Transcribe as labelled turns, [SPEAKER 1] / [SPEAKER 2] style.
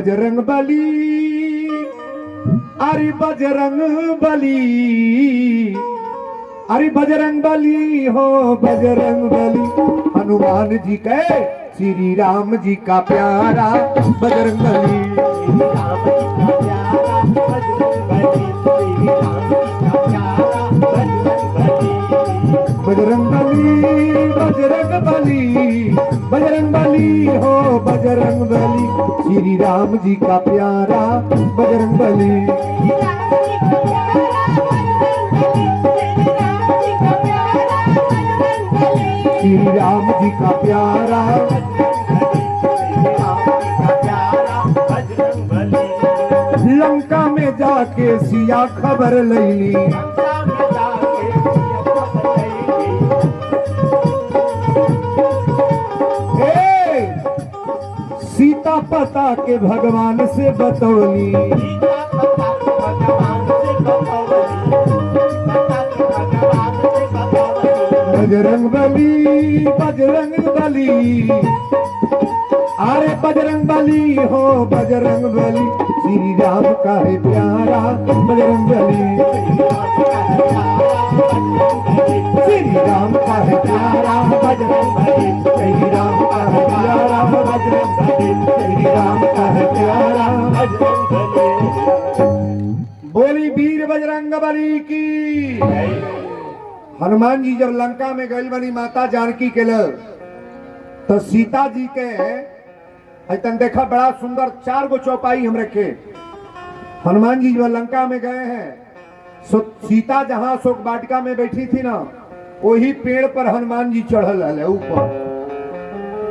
[SPEAKER 1] बजरंग बली, अरे बजरंग बली, अरे बजरंग बली हो बजरंग बली, हनुमान जी के श्री राम जी का प्यारा बजरंग बली, बजरंग बली, बजरंग बली, बजरंग बली हो बजरंग बली, श्री राम जी का प्यारा बजरंग बली, श्री राम जी का प्यारा लंका में जाके सिया खबर लैली, सीता पता के भगवान से बतौली, बजरंग बली, बजरंग बली, अरे बजरंग बली हो बजरंग बली, श्री राम का है प्यारा बजरंग बली, श्री राम का है प्यारा बजरंग बली, श्री राम का है प्यारा बजरंग बली, श्री राम का है प्यारा बजरंग बली। बोली वीर बजरंग बली की। हनुमान जी जब लंका में गई बनी माता जानकी के लग, तो सीता जी के तन देखा बड़ा सुंदर 4 गो चौपाई हम रखे। हनुमान जी जब लंका में गए हैं, सीता जहां शोक वाटिका में बैठी थी ना, वही पेड़ पर हनुमान जी चढ़ल है ऊपर।